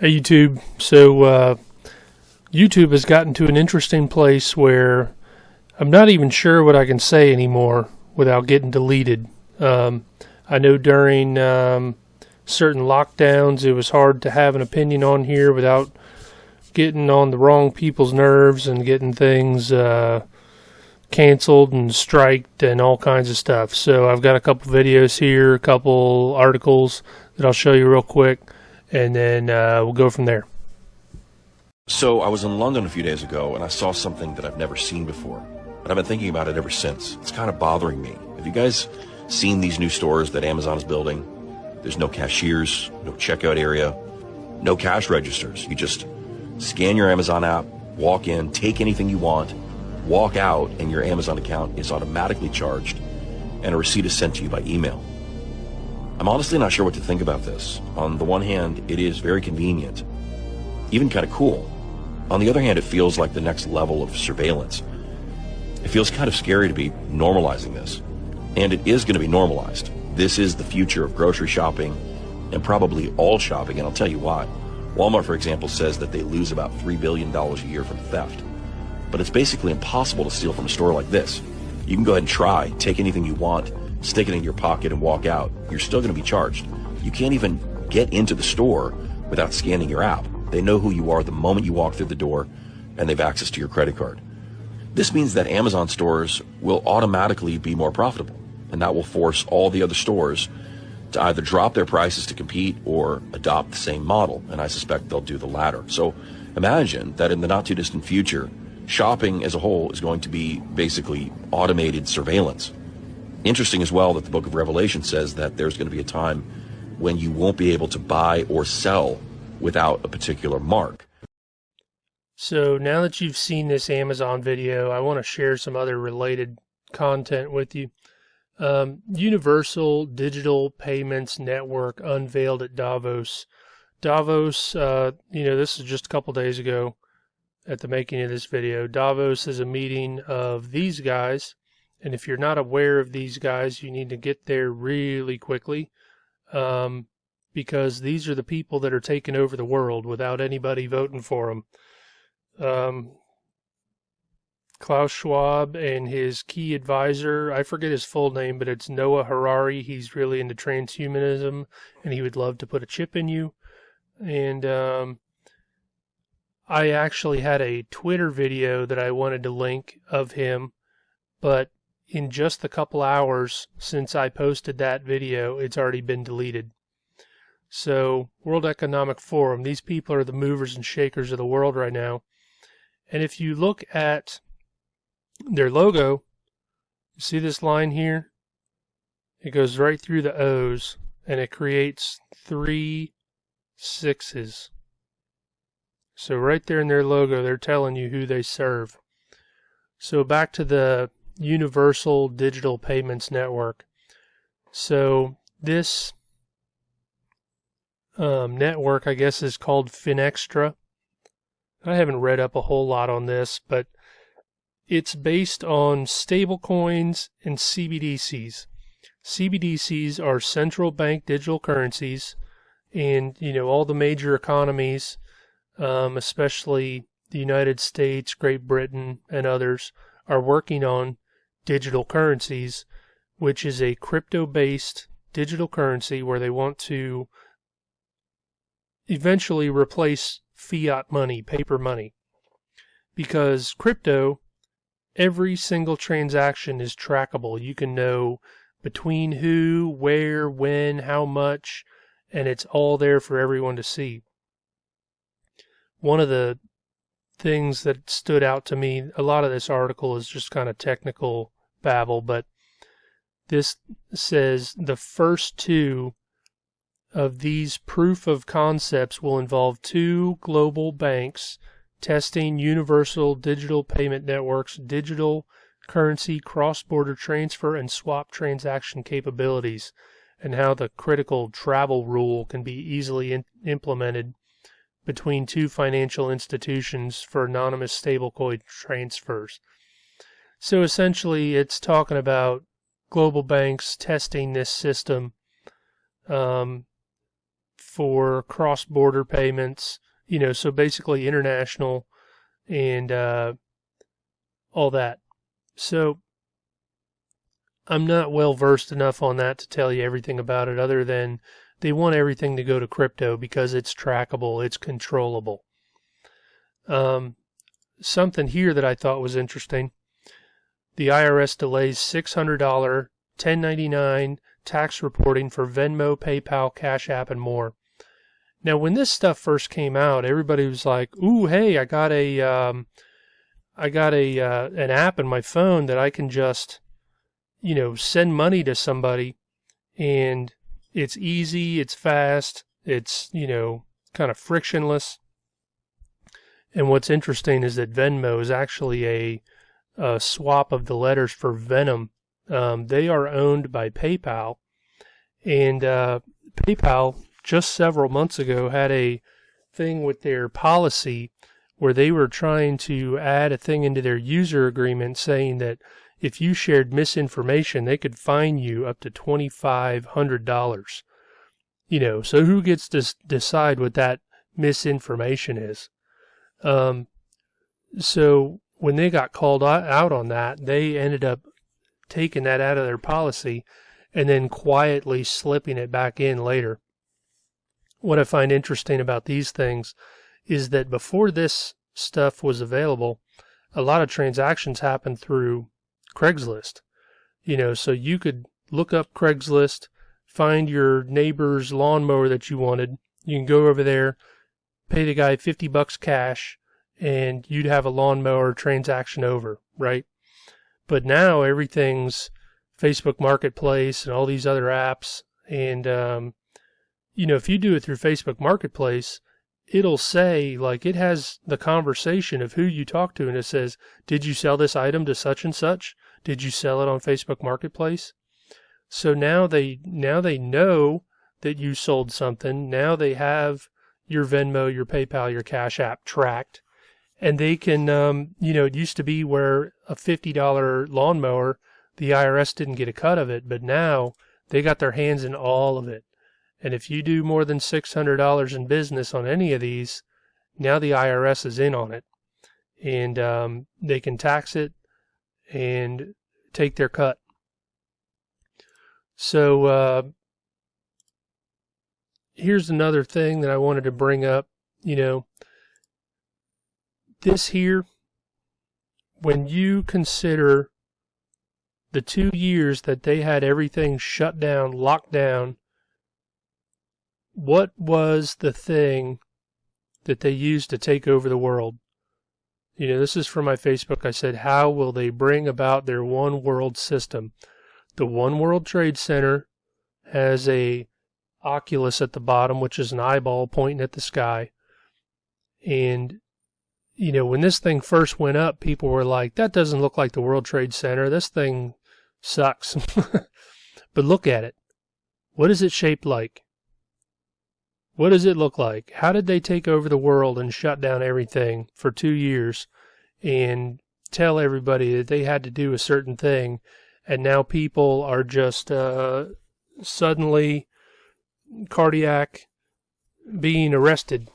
Hey YouTube. So YouTube has gotten to an interesting place where I'm not even sure what I can say anymore without getting deleted. I know during certain lockdowns it was hard to have an opinion on here without getting on the wrong people's nerves and getting things canceled and striked and all kinds of stuff. So I've got a couple videos here, a couple articles that I'll show you real quick, and then we'll go from there. So I was in London a few days ago and I saw something that I've never seen before, and I've been thinking about it ever since. It's kind of bothering me. Have you guys seen these new stores that Amazon is building? There's no cashiers, no checkout area, no cash registers. You just scan your Amazon app, walk in, take anything you want, walk out, and your Amazon account is automatically charged and a receipt is sent to you by email. I'm honestly not sure what to think about this. On the one hand, it is very convenient, even kind of cool. On the other hand, it feels like the next level of surveillance. It feels kind of scary to be normalizing this. And it is going to be normalized. This is the future of grocery shopping and probably all shopping, and I'll tell you why. Walmart, for example, says that they lose about $3 billion a year from theft. But it's basically impossible to steal from a store like this. You can go ahead and try, take anything you want, stick it in your pocket and walk out. You're still going to be charged. You can't even get into the store without scanning your app. They know who you are the moment you walk through the door, and they've access to your credit card. This means that Amazon stores will automatically be more profitable, and that will force all the other stores to either drop their prices to compete or adopt the same model, and I suspect they'll do the latter. So imagine that in the not too distant future, shopping as a whole is going to be basically automated surveillance. Interesting as well that the book of Revelation says that there's going to be a time when you won't be able to buy or sell without a particular mark. So now that you've seen this Amazon video, I want to share some other related content with you. Universal Digital Payments Network unveiled at Davos. Davos, this is just a couple days ago at the making of this video. Davos is a meeting of these guys. And if you're not aware of these guys, you need to get there really quickly, because these are the people that are taking over the world without anybody voting for them. Klaus Schwab and his key advisor, I forget his full name, but it's Noah Harari. He's really into transhumanism, and he would love to put a chip in you. And I actually had a Twitter video that I wanted to link of him, but in just a couple hours since I posted that video, it's already been deleted. So, World Economic Forum, these people are the movers and shakers of the world right now. And if you look at their logo, you see this line here? It goes right through the O's, and it creates 3 6s. So right there in their logo, they're telling you who they serve. So back to the Universal Digital Payments Network. So this network, I guess, is called Finextra. I haven't read up a whole lot on this, but it's based on stablecoins and CBDCs. CBDCs are central bank digital currencies, and all the major economies, especially the United States, Great Britain, and others, are working on digital currencies, which is a crypto-based digital currency where they want to eventually replace fiat money, paper money. Because crypto, every single transaction is trackable. You can know between who, where, when, how much, and it's all there for everyone to see. One of the things that stood out to me, a lot of this article is just kind of technical babble, but this says the first 2 of these proof of concepts will involve 2 global banks testing universal digital payment networks, digital currency, cross-border transfer, and swap transaction capabilities, and how the critical travel rule can be easily implemented between 2 financial institutions for anonymous stablecoin transfers. So essentially, it's talking about global banks testing this system for cross-border payments, so basically international and all that. So I'm not well versed enough on that to tell you everything about it, other than they want everything to go to crypto because it's trackable, it's controllable. Something here that I thought was interesting. The IRS delays $600 1099 tax reporting for Venmo, PayPal, Cash App, and more. Now, when this stuff first came out, everybody was like, "Ooh, hey, I got an app in my phone that I can just, send money to somebody, and it's easy, it's fast, it's kind of frictionless." And what's interesting is that Venmo is actually a swap of the letters for Venom. They are owned by PayPal, and PayPal just several months ago had a thing with their policy where they were trying to add a thing into their user agreement saying that if you shared misinformation, they could fine you up to $2,500. So who gets to decide what that misinformation is? So when they got called out on that, they ended up taking that out of their policy and then quietly slipping it back in later. What I find interesting about these things is that before this stuff was available, a lot of transactions happened through Craigslist. So you could look up Craigslist, find your neighbor's lawnmower that you wanted. You can go over there, pay the guy $50 cash, and you'd have a lawnmower transaction over, right? But now everything's Facebook Marketplace and all these other apps. And, if you do it through Facebook Marketplace, it'll say, like, it has the conversation of who you talk to, and it says, did you sell this item to such and such? Did you sell it on Facebook Marketplace? So now they know that you sold something. Now they have your Venmo, your PayPal, your Cash App tracked. And they can, it used to be where a $50 lawnmower, the IRS didn't get a cut of it, but now they got their hands in all of it. And if you do more than $600 in business on any of these, now the IRS is in on it. And they can tax it and take their cut. So here's another thing that I wanted to bring up. This here, when you consider the 2 years that they had everything shut down, locked down, what was the thing that they used to take over the world? This is from my Facebook. I said, how will they bring about their one world system? The One World Trade Center has a oculus at the bottom, which is an eyeball pointing at the sky. And, when this thing first went up, people were like, that doesn't look like the World Trade Center. This thing sucks. But look at it. What is it shaped like? What does it look like? How did they take over the world and shut down everything for 2 years and tell everybody that they had to do a certain thing, and now people are just suddenly cardiac being arrested?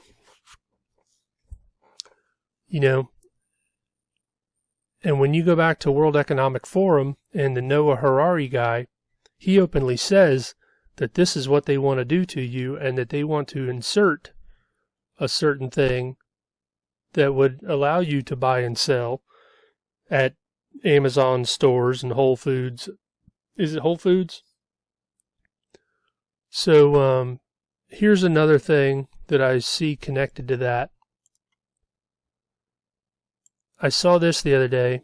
And when you go back to World Economic Forum and the Noah Harari guy, he openly says that this is what they want to do to you, and that they want to insert a certain thing that would allow you to buy and sell at Amazon stores and Whole Foods. Is it Whole Foods? So here's another thing that I see connected to that. I saw this the other day,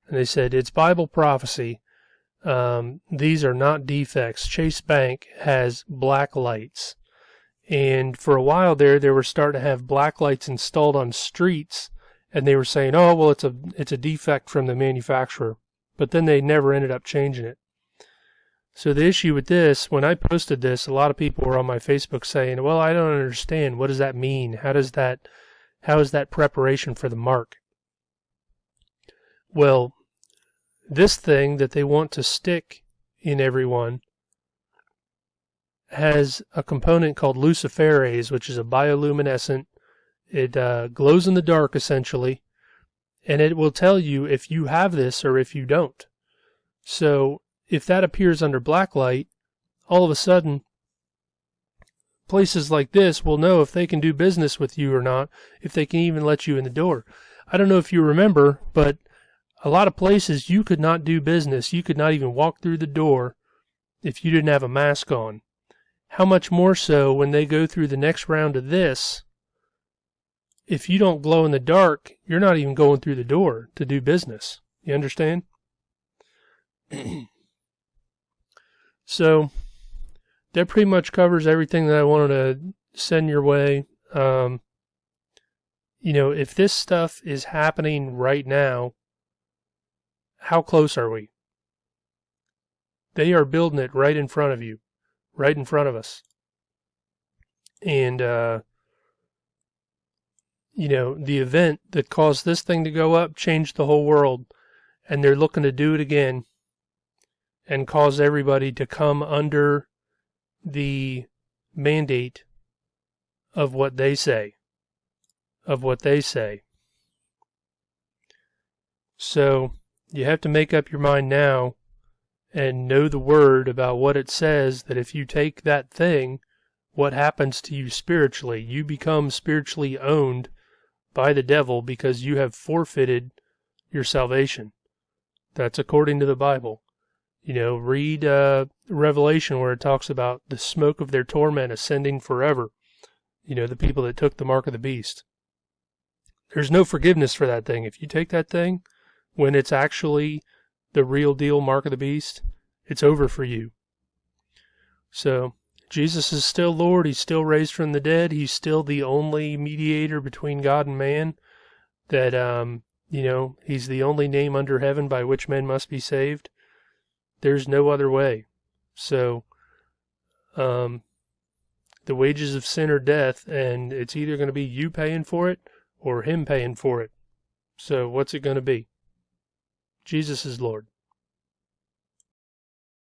and they said, it's Bible prophecy. These are not defects. Chase Bank has black lights. And for a while there, they were starting to have black lights installed on streets, and they were saying, oh, well, it's a defect from the manufacturer. But then they never ended up changing it. So the issue with this, when I posted this, a lot of people were on my Facebook saying, well, I don't understand. What does that mean? How is that preparation for the mark? Well, this thing that they want to stick in everyone has a component called Luciferase, which is a bioluminescent. It glows in the dark, essentially, and it will tell you if you have this or if you don't. So if that appears under black light, all of a sudden, places like this will know if they can do business with you or not, if they can even let you in the door. I don't know if you remember, but a lot of places you could not do business. You could not even walk through the door if you didn't have a mask on. How much more so when they go through the next round of this? If you don't glow in the dark, you're not even going through the door to do business. You understand? So that pretty much covers everything that I wanted to send your way. If this stuff is happening right now, how close are we? They are building it right in front of you, right in front of us. And, the event that caused this thing to go up changed the whole world. And they're looking to do it again and cause everybody to come under the mandate of what they say. So you have to make up your mind now and know the word about what it says, that if you take that thing, what happens to you spiritually? You become spiritually owned by the devil because you have forfeited your salvation. That's according to the Bible. Read Revelation, where it talks about the smoke of their torment ascending forever. The people that took the mark of the beast. There's no forgiveness for that thing. If you take that thing, when it's actually the real deal mark of the beast, it's over for you. So, Jesus is still Lord. He's still raised from the dead. He's still the only mediator between God and man. That, He's the only name under heaven by which men must be saved. There's no other way. So, the wages of sin are death, and it's either going to be you paying for it or him paying for it. So, what's it going to be? Jesus is Lord.